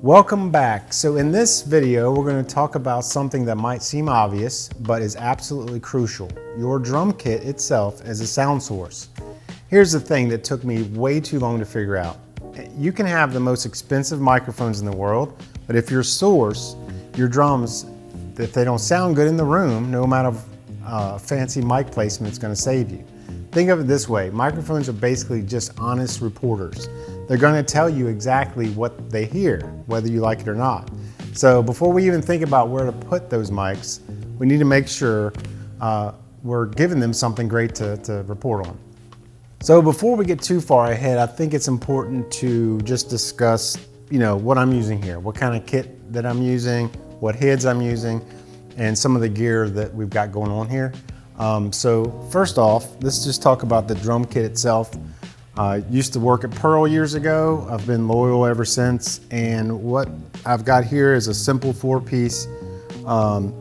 Welcome back. So in this video, we're going to talk about something that might seem obvious, but is absolutely crucial. Your drum kit itself as a sound source. Here's the thing that took me way too long to figure out. You can have the most expensive microphones in the world, but if your source, your drums, if they don't sound good in the room, no amount of fancy mic placement is going to save you. Think of it this way, microphones are basically just honest reporters. They're going to tell you exactly what they hear, whether you like it or not. So before we even think about where to put those mics, we need to make sure we're giving them something great to report on. So before we get too far ahead, I think it's important to just discuss, what I'm using here, what kind of kit that I'm using, what heads I'm using, and some of the gear that we've got going on here. So first off, let's just talk about the drum kit itself. Used to work at Pearl years ago. I've been loyal ever since. And what I've got here is a simple 4-piece.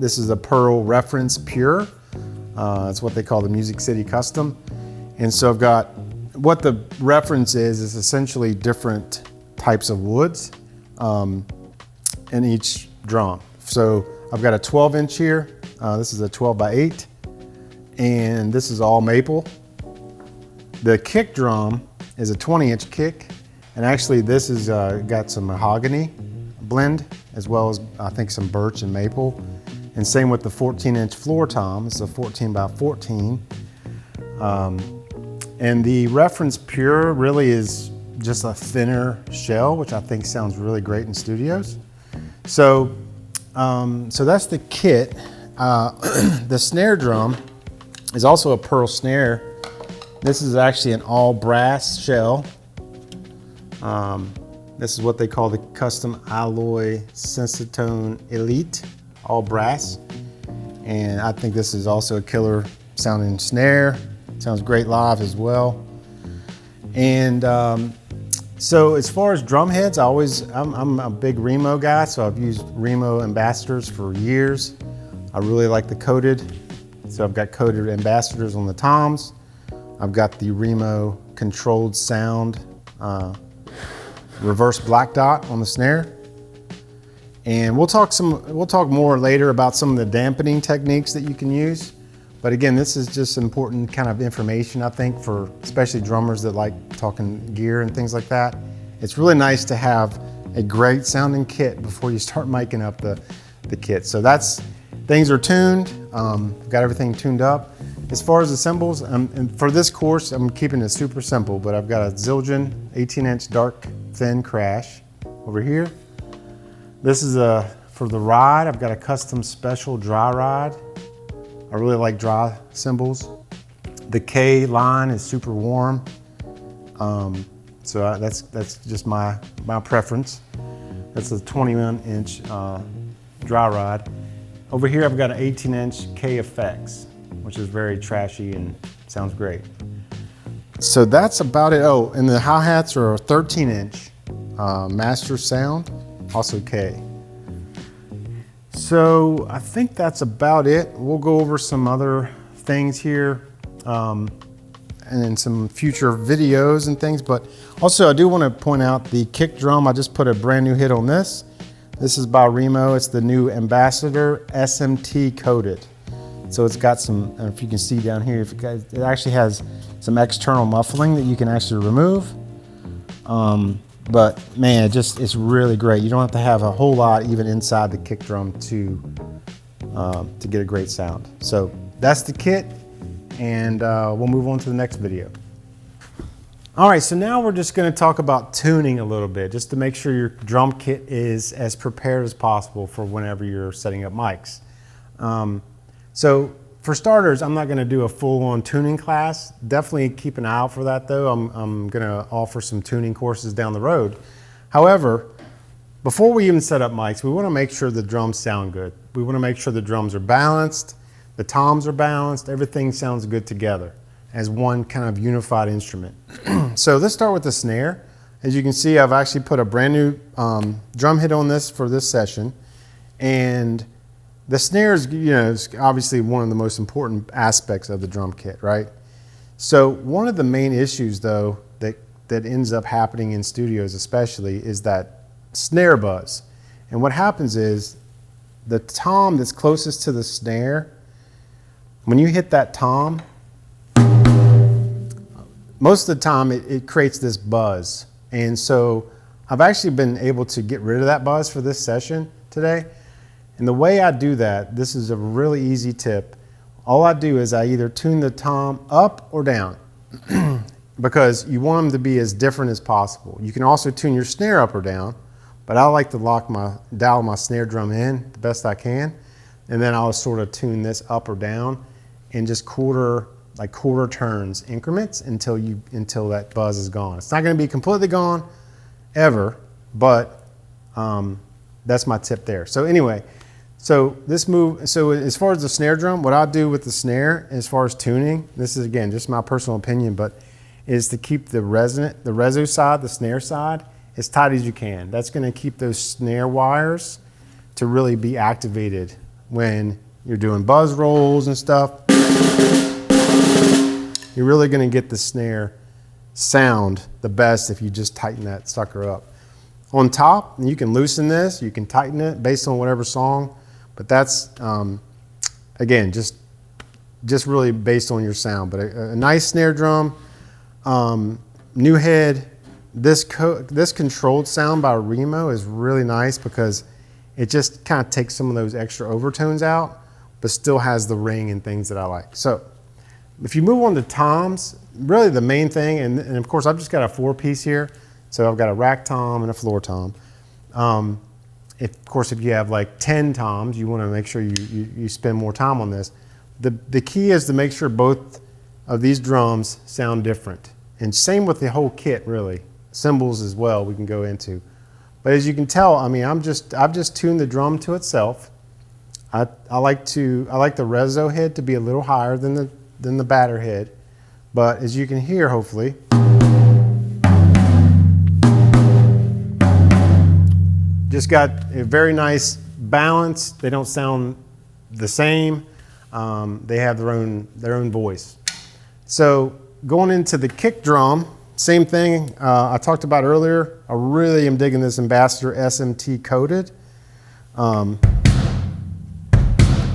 This is a Pearl Reference Pure. It's what they call the Music City Custom. And so I've got, what the reference is essentially different types of woods in each drum. So I've got a 12-inch here. This is a 12x8. And this is all maple. The kick drum is a 20-inch kick, and actually this is got some mahogany blend as well as I think some birch and maple. And same with the 14-inch floor tom. It's a 14x14. And the Reference Pure really is just a thinner shell, which I think sounds really great in studios. So that's the kit. The snare drum is also a Pearl snare. This is actually an all brass shell. This is what they call the Custom Alloy Sensitone Elite, all brass. And I think this is also a killer sounding snare. Sounds great live as well. And so as far as drum heads, I'm a big Remo guy, so I've used Remo Ambassadors for years. I really like the coated. So I've got coated Ambassadors on the toms. I've got the Remo Controlled Sound reverse black dot on the snare. And we'll talk more later about some of the dampening techniques that you can use. But again, this is just important kind of information, I think, for especially drummers that like talking gear and things like that. It's really nice to have a great sounding kit before you start miking up the kit. So things are tuned, got everything tuned up. As far as the cymbals, and for this course, I'm keeping it super simple, but I've got a Zildjian 18-inch dark thin crash over here. This is for the ride, I've got a custom special dry ride. I really like dry cymbals. The K line is super warm. So that's just my preference. That's a 21-inch dry ride. Over here, I've got an 18-inch K Effects, which is very trashy and sounds great. So that's about it. Oh, and the hi-hats are a 13-inch Master Sound, also K. So I think that's about it. We'll go over some other things here and in some future videos and things, but also I do want to point out the kick drum. I just put a brand new hit on this. This is by Remo. It's the new Ambassador SMT coated. So it's got some, if you can see down here, it actually has some external muffling that you can actually remove. But man, it's really great. You don't have to have a whole lot even inside the kick drum to get a great sound. So that's the kit, and we'll move on to the next video. All right, so now we're just gonna talk about tuning a little bit, just to make sure your drum kit is as prepared as possible for whenever you're setting up mics. So for starters, I'm not gonna do a full-on tuning class. Definitely keep an eye out for that though. I'm gonna offer some tuning courses down the road. However, before we even set up mics, we wanna make sure the drums sound good. We wanna make sure the drums are balanced, the toms are balanced, everything sounds good together as one kind of unified instrument. So let's start with the snare. As you can see, I've actually put a brand new drum hit on this for this session. And the snare is, is obviously one of the most important aspects of the drum kit, right? So one of the main issues though that ends up happening in studios especially is that snare buzz. And what happens is the tom that's closest to the snare, when you hit that tom, most of the time it creates this buzz. And so I've actually been able to get rid of that buzz for this session today. And the way I do that, this is a really easy tip. All I do is I either tune the tom up or down because you want them to be as different as possible. You can also tune your snare up or down, but I like to dial my snare drum in the best I can. And then I'll sort of tune this up or down in just quarter turns increments until that buzz is gone. It's not going to be completely gone ever, but that's my tip there. So anyway, so as far as the snare drum, what I do with the snare as far as tuning, this is again just my personal opinion, but is to keep the reso side, the snare side, as tight as you can. That's going to keep those snare wires to really be activated when you're doing buzz rolls and stuff. You're really going to get the snare sound the best if you just tighten that sucker up. On top, you can loosen this, you can tighten it based on whatever song, but that's, again, just really based on your sound. But a nice snare drum, new head, this controlled sound by Remo is really nice because it just kind of takes some of those extra overtones out, but still has the ring and things that I like. So if you move on to toms, really the main thing, and of course I've just got a 4-piece here, so I've got a rack tom and a floor tom. Of course, if you have like 10 toms, you want to make sure you spend more time on this. The key is to make sure both of these drums sound different, and same with the whole kit really. Cymbals as well we can go into. But as you can tell, I mean, I've just tuned the drum to itself. I like the reso head to be a little higher than the batter head, but as you can hear, hopefully, just got a very nice balance. They don't sound the same. They have their own voice. So going into the kick drum, same thing I talked about earlier. I really am digging this Ambassador SMT coated.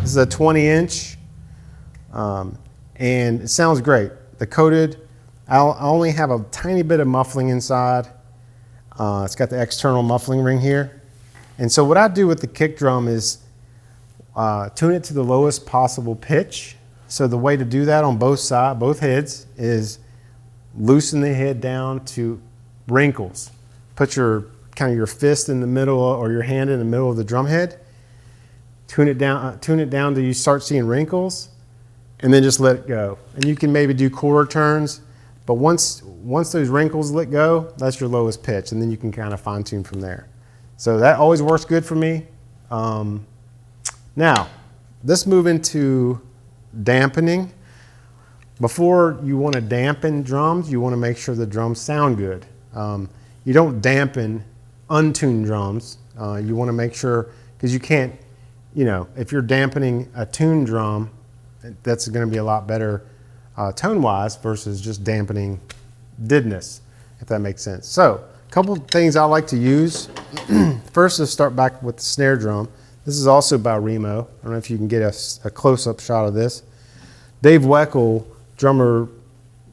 This is a 20-inch. And it sounds great. The coated, I only have a tiny bit of muffling inside. It's got the external muffling ring here. And so what I do with the kick drum is tune it to the lowest possible pitch. So the way to do that on both heads, is loosen the head down to wrinkles. Put your fist in the middle or your hand in the middle of the drum head. Tune it down till you start seeing wrinkles, and then just let it go. And you can maybe do quarter turns, but once those wrinkles let go, that's your lowest pitch, and then you can kind of fine tune from there. So that always works good for me. Now, let's move into dampening. Before you want to dampen drums, you want to make sure the drums sound good. You don't dampen untuned drums. You want to make sure, because you can't, if you're dampening a tuned drum, that's going to be a lot better tone-wise versus just dampening deadness, if that makes sense. So, a couple of things I like to use. First, let's start back with the snare drum. This is also by Remo. I don't know if you can get a close-up shot of this. Dave Weckl,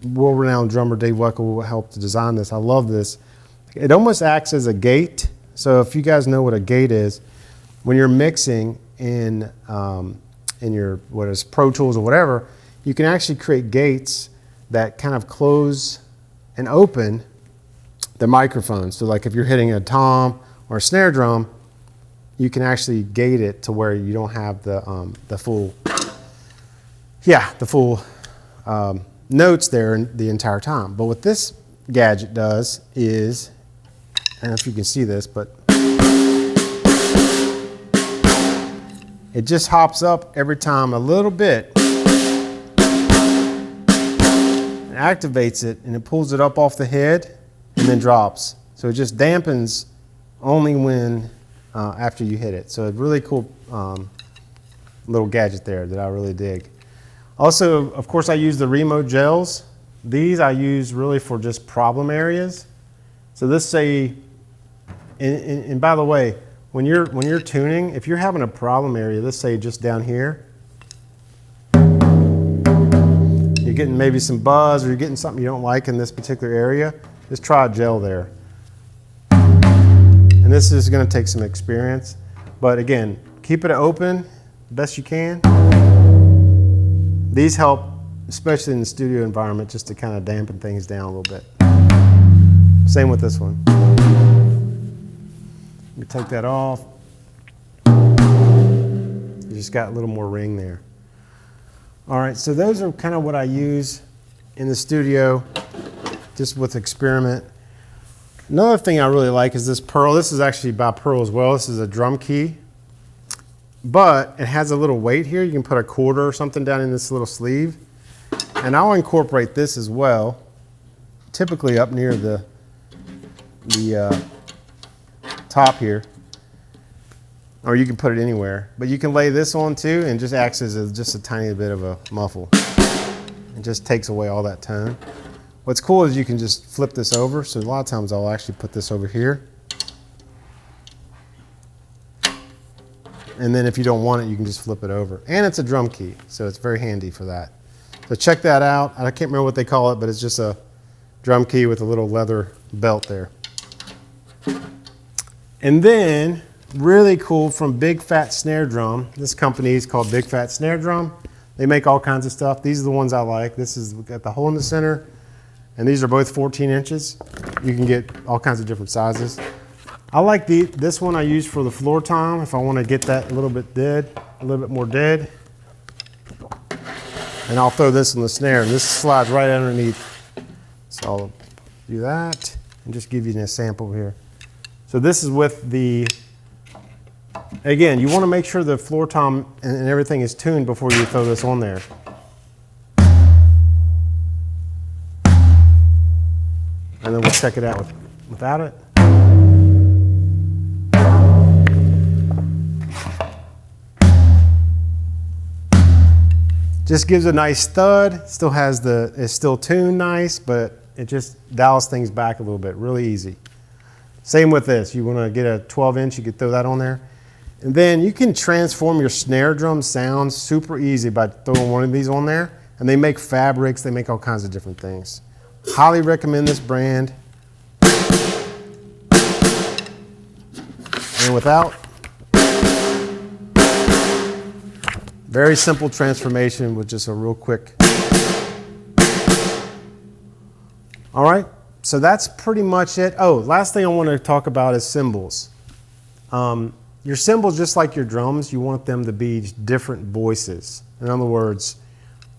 world-renowned drummer Dave Weckl helped to design this. I love this. It almost acts as a gate. So if you guys know what a gate is, when you're mixing in your Pro Tools or whatever, you can actually create gates that kind of close and open the microphone. So like if you're hitting a tom or a snare drum, you can actually gate it to where you don't have the full notes there the entire time. But what this gadget does is, I don't know if you can see this, but it just hops up every time a little bit and activates it, and it pulls it up off the head and then drops. So it just dampens only when after you hit it. So a really cool little gadget there that I really dig. Also, of course, I use the Remo gels. These I use really for just problem areas. So let's say And by the way, when you're tuning, if you're having a problem area, let's say just down here, you're getting maybe some buzz or you're getting something you don't like in this particular area, just try a gel there. And this is going to take some experience, but again, keep it open best you can. These help, especially in the studio environment, just to kind of dampen things down a little bit. Same with this one. Let me take that off. You just got a little more ring there. All right, so those are kind of what I use in the studio, just with experiment. Another thing I really like is this Pearl. This is actually by Pearl as well. This is a drum key, but it has a little weight here. You can put a quarter or something down in this little sleeve. And I'll incorporate this as well, typically up near the top here. Or you can put it anywhere. But you can lay this on too and just acts as just a tiny bit of a muffle. It just takes away all that tone. What's cool is you can just flip this over. So a lot of times I'll actually put this over here. And then if you don't want it, you can just flip it over. And it's a drum key, so it's very handy for that. So check that out. I can't remember what they call it, but it's just a drum key with a little leather belt there. And then, really cool from Big Fat Snare Drum. This company is called Big Fat Snare Drum. They make all kinds of stuff. These are the ones I like. This is got the hole in the center, and these are both 14 inches. You can get all kinds of different sizes. I like this one I use for the floor tom if I want to get that a little bit dead, a little bit more dead. And I'll throw this in the snare, and this slides right underneath. So I'll do that and just give you a sample here. So this is with the, again, you want to make sure the floor tom and everything is tuned before you throw this on there. And then we'll check it out without it. Just gives a nice thud, still has it's still tuned nice, but it just dials things back a little bit, really easy. Same with this, you wanna get a 12-inch, you could throw that on there. And then you can transform your snare drum sound super easy by throwing one of these on there. And they make fabrics, they make all kinds of different things. Highly recommend this brand. And without, very simple transformation with just a real quick. All right, so that's pretty much it. Oh, last thing I want to talk about is cymbals. Your cymbals, just like your drums, you want them to be different voices. In other words,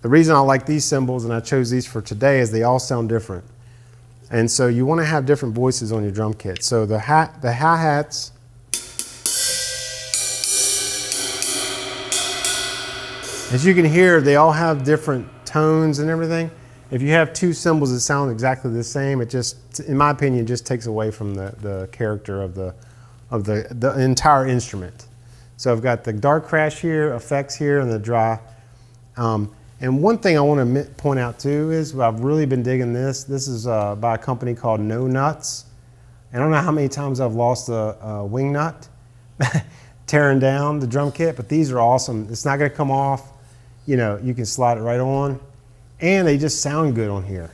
the reason I like these cymbals and I chose these for today is they all sound different. And so you want to have different voices on your drum kit. So the hi-hats, as you can hear, they all have different tones and everything. If you have two cymbals that sound exactly the same, it just, in my opinion, just takes away from the character of the entire instrument. So I've got the dark crash here, effects here, and the dry. And one thing I want to point out too is I've really been digging this. This is by a company called No Nuts. I don't know how many times I've lost a wing nut tearing down the drum kit, but these are awesome. It's not going to come off. You know, you can slide it right on, and they just sound good on here.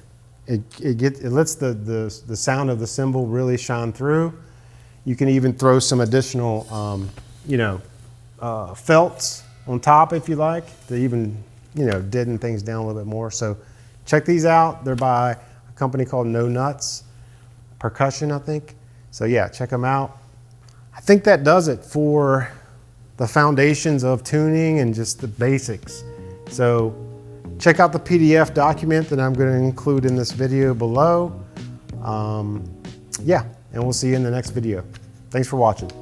It lets the sound of the cymbal really shine through. You can even throw some additional, felts on top if you like to even, deaden things down a little bit more. So check these out. They're by a company called No Nuts Percussion, I think. So yeah, check them out. I think that does it for the foundations of tuning and just the basics. So check out the PDF document that I'm going to include in this video below. Yeah, and we'll see you in the next video. Thanks for watching.